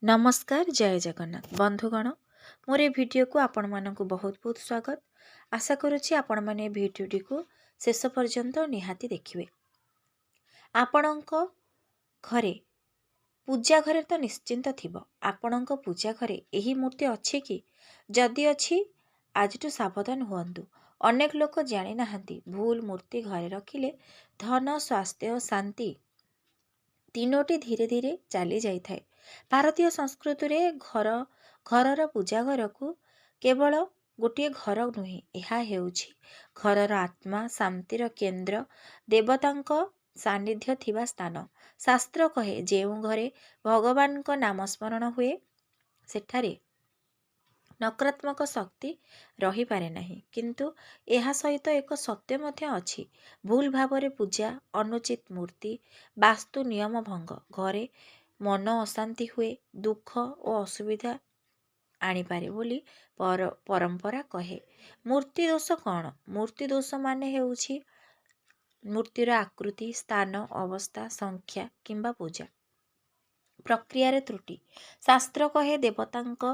नमस्कार जय जगन्नाथ बंधुगण मोर भिडियो को आपण मानक बहुत बहुत स्वागत। आशा करुच्ची आपण मैंने भिडियोटी को शेष पर्यंत निहाती देखिए। आपणक घरे पूजा घरे तो निश्चिंत थिबो। आपणक पूजा घरे यही मूर्ति अच्छी कि जदि अच्छी आज सावधान हुअन्तु। अनेक लोक जानी नाहंती भूल मूर्ति घरे रखिले धन स्वास्थ्य और शांति तीनोटी धीरे धीरे चली जाए। भारतीय संस्कृति रे घरर पूजा घर को केवल गोटे घर नुहे, यह हेउछि घरर आत्मा शांतिर केन्द्र, देवतांक सानिध्य थिबा स्थान। शास्त्र कहे जेउ घरे भगवान को नाम स्मरण हुए सेठारे नकारात्मक शक्ति रही पारे नहीं। किंतु यह सहित एक सत्य मध्य अछि। भूल भावरे पूजा, अनुचित मूर्ति, वास्तु नियम भंग घरे मन अशांति हुए, दुख और असुविधा आनीपारे बोली परंपरा कहे। मूर्ति दोष कौन? मूर्ति दोष माने हेउछि मूर्तिर आकृति, स्थान, अवस्था, संख्या किंबा पूजा प्रक्रिया त्रुटि। शास्त्र कहे देवतांक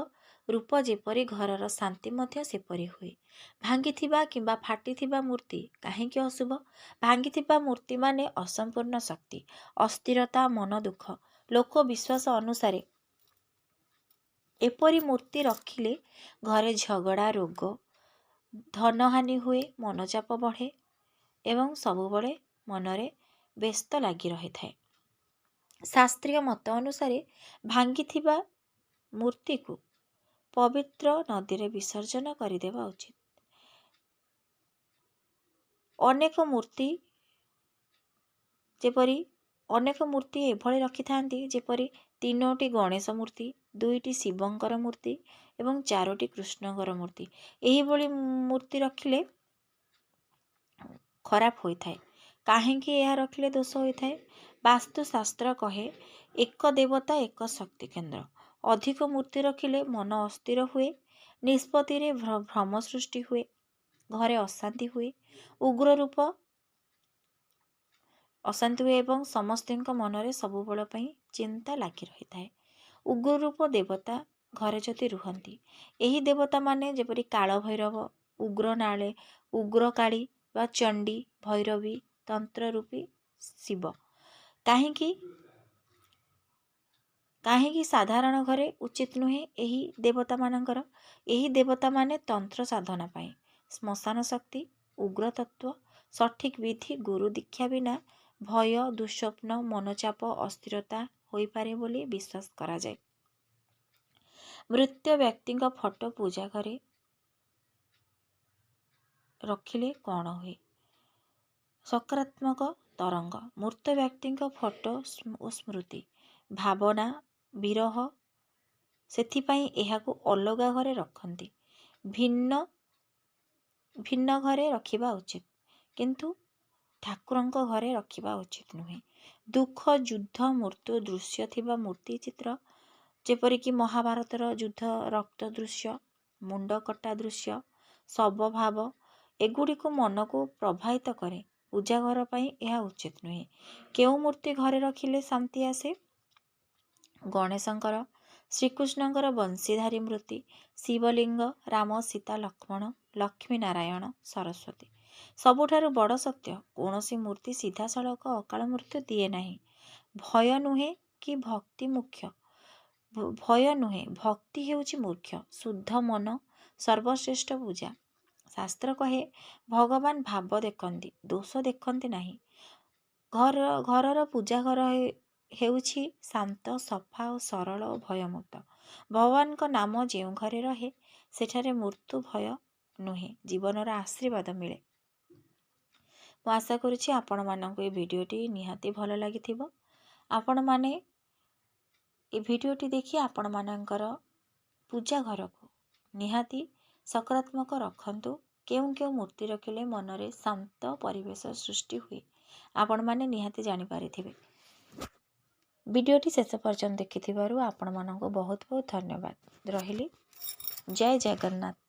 रूप जेपरी घरर शांति मध्य सेपरी हुए। भांगिथिबा किंबा फाटिथिबा मूर्ति काहेकि अशुभ? भांगिथिबा मूर्ति माने असंपूर्ण शक्ति, अस्थिरता, मन दुख। लोक विश्वास अनुसारे एपरी मूर्ति रखिले घरे झगड़ा, रोग, धनहानि हुए, मनचाप बढ़े एवं सबुबले मनरे व्यस्त लगी रही थाए। शास्त्रीय मत अनुसारे भांगिथिबा मूर्ति को पवित्र नदी रे विसर्जन करदेवा उचित। अनेक मूर्ति जेपरी अनेक मूर्ति एभली रखि थांती जेपरी 3टी गणेश मूर्ति, 2टी शिवंकर मूर्ति एवं 4टी कृष्णकर मूर्ति। एही भली मूर्ति रखिले खराब होई थाए। काहेकि यह रखिले दोष होई थाए? वास्तुशास्त्र कहे एक देवता एक शक्ति केन्द्र। अधिक मूर्ति रखिले मन अस्थिर हुए, निष्पत्ति रे भ्रम सृष्टि हुए, घरे अशांति हुए, उग्र रूप अशांति हुए एवं समस्त मनरे सबुबल पई चिंता लगी रही थाए। उग्र रूप देवता घरे जति रुहंती, एही देवता माने जेपरि काल भैरव, उग्र नाळे, उग्र काली वा चंडी, भैरवी, तंत्र रूपी शिव। काहेकि साधारण घरे उचित नुहे एही देवता मानकर। एही देवता माने तंत्र साधना पाए, श्मशान शक्ति, उग्र तत्व, सठिक विधि, गुरु दीक्षा बिना भय, दुस्वप्न, मनचाप, अस्थिरता होई पारे बोली विश्वास करा जाए। मृत व्यक्ति फोटो पूजा घरे रखिले कौन हुए? सकारात्मक तरंग। मृत व्यक्ति फोटो और स्मृति, भावना, विरह सेथिपाई एहाकु अलगा घरे रखंती। भिन्न भिन्न घरे रखिबा उचित, किंतु ठाकुरंक घरे रखिबा उचित नुहे। दुख, युद्ध, मृत्यु दृश्य थिबा मूर्ति चित्र जेपरिक महाभारतर युद्ध रक्त दृश्य, मुंड कटा दृश्य, शव भाव एगुड़ी को मन को प्रभावित करे। पूजा घर पाई यह उचित नुहे। केउ मूर्ति घरे रखिले शांति आसे? गणेशंकर, श्रीकृष्णंकर बंशीधारी मूर्ति, शिवलिंग, राम सीता लक्ष्मण, लक्ष्मी नारायण, सरस्वती। सबुठारु बड़ सत्य कौनसी मूर्ति सीधा सड़क अकाल मृत्यु दिए नहीं। भय नुहे कि भक्ति मुख्य? भय नुहे, भक्ति हेउछि मुख्य। शुद्ध मन सर्वश्रेष्ठ पूजा। शास्त्र कहे भगवान भाव देखती, दोष देखती नहीं। घरर पूजा घर हेउछि शांत, सफा और सरल और भयमुक्त। भगवान को नाम जेउ घरे रहे सेठारे मृत्यु भय नुहे, जीवनर आशीर्वाद मिले। मु आशा करुछि आपण मानक ए भिडियोटी निहाती भल लागिथिबो। आपण माने ए भिडियोटी देखि आपण मानकर पूजा घर को निहाती सकारात्मक रखंतु। केउ केउ मूर्ति रखिले मनरे शांत परिवेश सृष्टि हुए आपण माने निहाती जानि पारिथिबे। भिडियोटी शेष पर्यंत देखिथिबारु आपण मानक बहुत बहुत धन्यवाद। रहिली। जय जगन्नाथ।